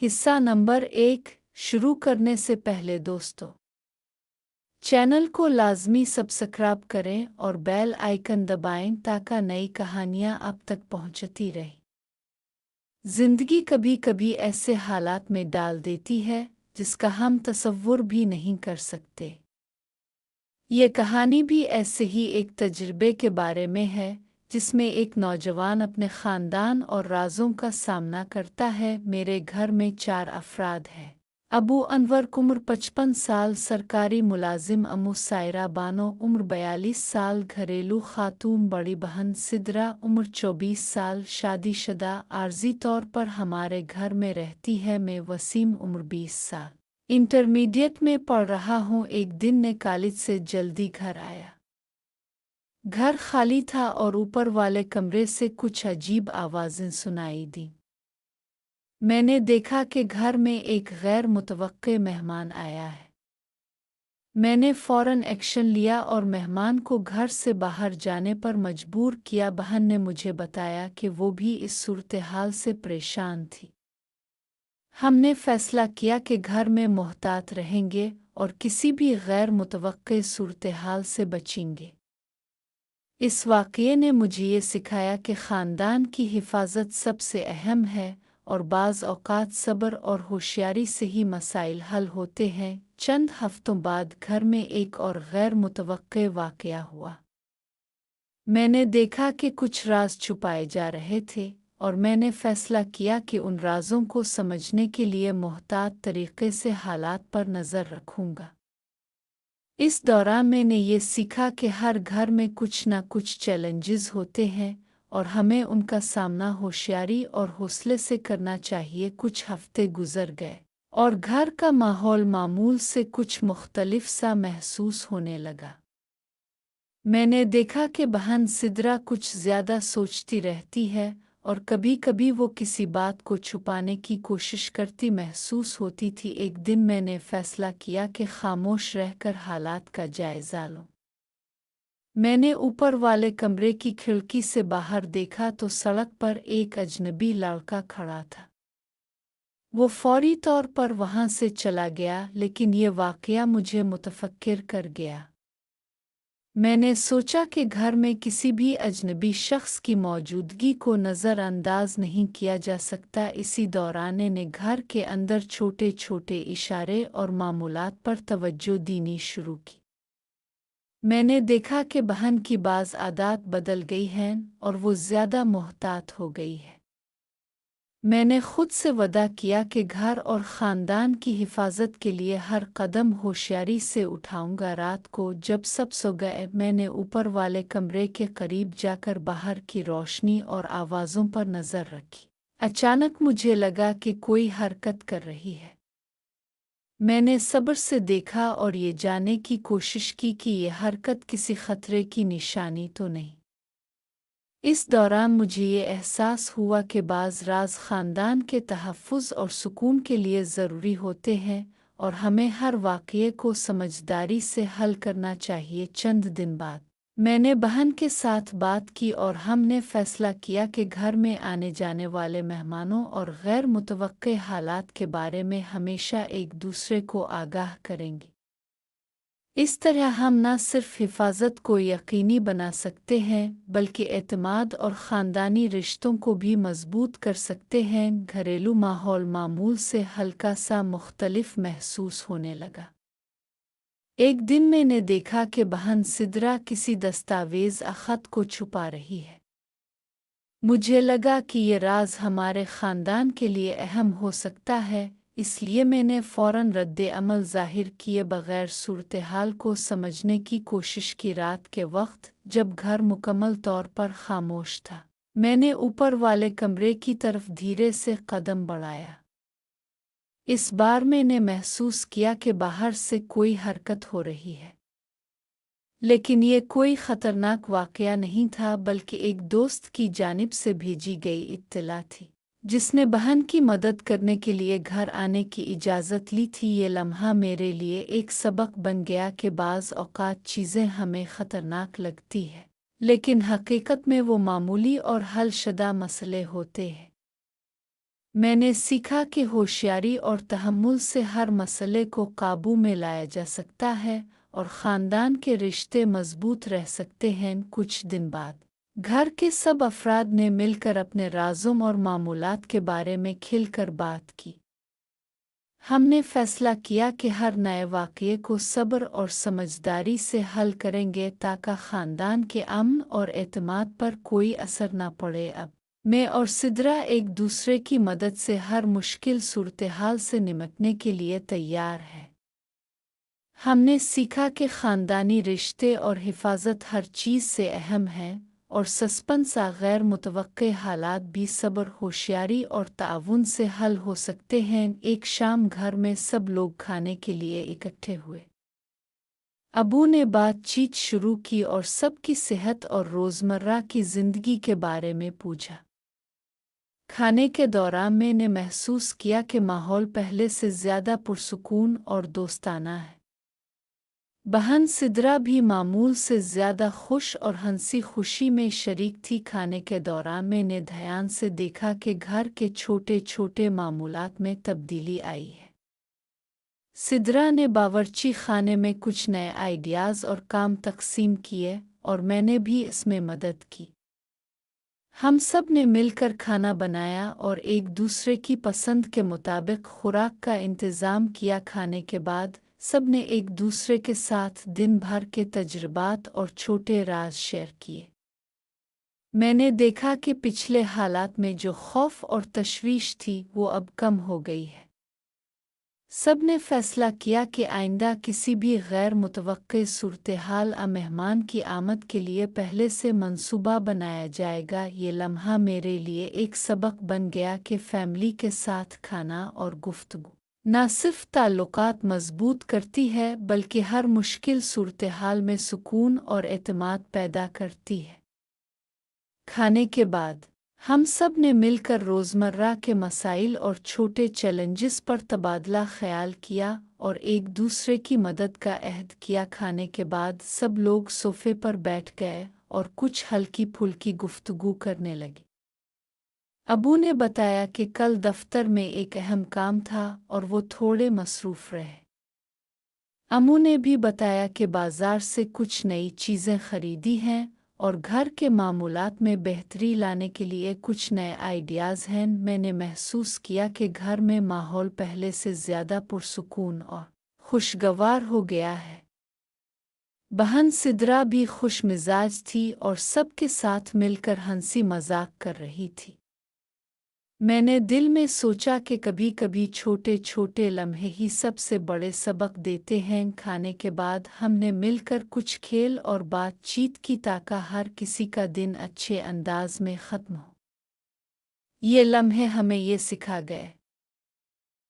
हिस्सा नंबर 1 शुरू करने से पहले दोस्तों चैनल को लाजमी सब्सक्राइब करें और बेल आइकन दबाएं ताकि नई कहानियां आप तक पहुंचती रहें। जिंदगी कभी कभी ऐसे हालात में डाल देती है जिसका हम तसव्वुर भी नहीं कर सकते। ये कहानी भी ऐसे ही एक तजुर्बे के बारे में है जिसमें एक नौजवान अपने ख़ानदान और राज़ों का सामना करता है। मेरे घर में 4 अफराद हैं। अबू अनवर उम्र 55 साल सरकारी मुलाजिम, अम्मू सायरा बानो उम्र 42 साल घरेलू खातून, बड़ी बहन सिद्रा उम्र 24 साल शादीशुदा आर्जी तौर पर हमारे घर में रहती है। मैं वसीम उम्र 20 साल इंटरमीडिएट में पढ़ रहा हूँ। एक दिन ने कॉलेज से जल्दी घर आया। घर खाली था और ऊपर वाले कमरे से कुछ अजीब आवाज़ें सुनाई दी। मैंने देखा कि घर में एक गैर मुतवक्के मेहमान आया है। मैंने फ़ौरन एक्शन लिया और मेहमान को घर से बाहर जाने पर मजबूर किया। बहन ने मुझे बताया कि वो भी इस सूरत-ए-हाल से परेशान थी। हमने फैसला किया कि घर में मोहतात रहेंगे और किसी भी गैर मुतवक्के सूरत-ए-हाल से बचेंगे। इस वाक़ये ने मुझे ये सिखाया कि ख़ानदान की हिफाजत सबसे अहम है और बाज़ औक़ात सब्र और होशियारी से ही मसाइल हल होते हैं। चंद हफ़्तों बाद घर में एक और गैर मुतवक्के वाक़या हुआ। मैंने देखा कि कुछ राज छुपाए जा रहे थे और मैंने फ़ैसला किया कि उन राज़ों को समझने के लिए मोहतात तरीक़े से हालात पर नज़र रखूँगा। इस दौरान मैंने ये सीखा कि हर घर में कुछ न कुछ चैलेंजेस होते हैं और हमें उनका सामना होशियारी और हौसले से करना चाहिए। कुछ हफ्ते गुजर गए और घर का माहौल मामूल से कुछ मुख्तलिफ सा महसूस होने लगा। मैंने देखा कि बहन सिद्रा कुछ ज़्यादा सोचती रहती है और कभी-कभी वो किसी बात को छुपाने की कोशिश करती महसूस होती थी। एक दिन मैंने फ़ैसला किया कि खामोश रहकर हालात का जायज़ा लूं। मैंने ऊपर वाले कमरे की खिड़की से बाहर देखा तो सड़क पर एक अजनबी लड़का खड़ा था। वो फौरी तौर पर वहाँ से चला गया, लेकिन ये वाक़या मुझे मुतफ़क्किर कर गया। मैंने सोचा कि घर में किसी भी अजनबी शख्स की मौजूदगी को नज़रअंदाज नहीं किया जा सकता। इसी दौरान मैंने घर के अंदर छोटे-छोटे इशारे और मामूलात पर तवज्जो देनी शुरू की। मैंने देखा कि बहन की बाज़ आदत बदल गई हैं और वो ज़्यादा मोहतात हो गई है। मैंने खुद से वदा किया कि घर और ख़ानदान की हिफाजत के लिए हर कदम होशियारी से उठाऊंगा। रात को जब सब सो गए, मैंने ऊपर वाले कमरे के करीब जाकर बाहर की रोशनी और आवाज़ों पर नज़र रखी। अचानक मुझे लगा कि कोई हरकत कर रही है। मैंने सब्र से देखा और ये जानने की कोशिश की कि ये हरकत किसी खतरे की निशानी तो नहीं। इस दौरान मुझे ये एहसास हुआ कि बाज़ राज ख़ानदान के तहफ़्फ़ुज़ और सुकून के लिए ज़रूरी होते हैं और हमें हर वाक़ये को समझदारी से हल करना चाहिए। चंद दिन बाद मैंने बहन के साथ बात की और हमने फ़ैसला किया कि घर में आने जाने वाले मेहमानों और गैर मुतवक्के हालात के बारे में हमेशा एक दूसरे को आगाह करेंगे। इस तरह हम न सिर्फ हिफाजत को यकीनी बना सकते हैं बल्कि एतमाद और ख़ानदानी रिश्तों को भी मज़बूत कर सकते हैं। घरेलू माहौल मामूल से हल्का सा मुख्तलिफ महसूस होने लगा। एक दिन मैंने देखा कि बहन सिद्रा किसी दस्तावेज़ ख़त को छुपा रही है। मुझे लगा कि ये राज हमारे ख़ानदान के लिए अहम हो सकता है, इसलिए मैंने फ़ौरन रद्द-ए-अमल ज़ाहिर किए बगैर सूरत-ए-हाल को समझने की कोशिश की। रात के वक्त जब घर मुकम्मल तौर पर खामोश था, मैंने ऊपर वाले कमरे की तरफ धीरे से कदम बढ़ाया। इस बार मैंने महसूस किया कि बाहर से कोई हरकत हो रही है, लेकिन ये कोई ख़तरनाक वाक़या नहीं था बल्कि एक दोस्त की जानिब से भेजी गई इत्तला थी जिसने बहन की मदद करने के लिए घर आने की इजाज़त ली थी। ये लम्हा मेरे लिए एक सबक बन गया कि बाज़ औक़ात चीज़ें हमें ख़तरनाक लगती हैं, लेकिन हकीकत में वो मामूली और हल शुदा मसले होते हैं। मैंने सीखा कि होशियारी और तहम्मुल से हर मसले को काबू में लाया जा सकता है और ख़ानदान के रिश्ते मजबूत रह सकते हैं। कुछ दिन बाद घर के सब अफराद ने मिलकर अपने राज़ों और मामूलात के बारे में खिलकर बात की। हमने फैसला किया कि हर नए वाक़ये को सब्र और समझदारी से हल करेंगे ताकि ख़ानदान के अमन और एतमाद पर कोई असर न पड़े। अब मैं और सिद्रा एक दूसरे की मदद से हर मुश्किल सूरत-हाल से निपटने के लिए तैयार हैं। हमने सीखा कि ख़ानदानी रिश्ते और हिफाजत हर चीज़ से अहम है और सस्पेंस गैर मुतवक्के हालात भी सब्र, होशियारी और ताउन से हल हो सकते हैं। एक शाम घर में सब लोग खाने के लिए इकट्ठे हुए। अबू ने बातचीत शुरू की और सबकी सेहत और रोज़मर्रा की ज़िंदगी के बारे में पूछा। खाने के दौरान मैंने महसूस किया कि माहौल पहले से ज़्यादा पुरसुकून और दोस्ताना है। बहन सिद्रा भी मामूल से ज़्यादा खुश और हंसी खुशी में शरीक थी। खाने के दौरान मैंने ध्यान से देखा कि घर के छोटे छोटे मामूलात में तब्दीली आई है। सिद्रा ने बावर्ची खाने में कुछ नए आइडियाज़ और काम तकसीम किए और मैंने भी इसमें मदद की। हम सब ने मिलकर खाना बनाया और एक दूसरे की पसंद के मुताबिक खुराक का इंतज़ाम किया। खाने के बाद सब ने एक दूसरे के साथ दिन भर के तजुर्बात और छोटे राज शेयर किए। मैंने देखा कि पिछले हालात में जो खौफ और तशवीश थी वो अब कम हो गई है। सब ने फैसला किया कि आइंदा किसी भी गैर मुतवक्के सूरत-हाल मेहमान की आमद के लिए पहले से मंसूबा बनाया जाएगा। ये लम्हा मेरे लिए एक सबक बन गया कि फैमिली के साथ खाना और गुफ्तगू न सिर्फ ताल्लुकात मजबूत करती है बल्कि हर मुश्किल सूरत-हाल में सुकून और एतमाद पैदा करती है। खाने के बाद हम सब ने मिलकर रोज़मर्रा के मसाइल और छोटे चैलेंजेस पर तबादला ख्याल किया और एक दूसरे की मदद का अहद किया। खाने के बाद सब लोग सोफ़े पर बैठ गए और कुछ हल्की फुल्की गुफ्तगू करने लगे। अबू ने बताया कि कल दफ्तर में एक अहम काम था और वो थोड़े मसरूफ़ रहे। अम्मू ने भी बताया कि बाज़ार से कुछ नई चीज़ें खरीदी हैं और घर के मामूलात में बेहतरी लाने के लिए कुछ नए आइडियाज़ हैं। मैंने महसूस किया कि घर में माहौल पहले से ज़्यादा पुरसुकून और खुशगवार हो गया है। बहन सिद्रा भी खुश मिजाज थी और सबके साथ मिलकर हंसी मजाक कर रही थी। मैंने दिल में सोचा कि कभी कभी छोटे छोटे लम्हे ही सबसे बड़े सबक देते हैं। खाने के बाद हमने मिलकर कुछ खेल और बातचीत की ताकि हर किसी का दिन अच्छे अंदाज में ख़त्म हो। ये लम्हे हमें ये सिखा गए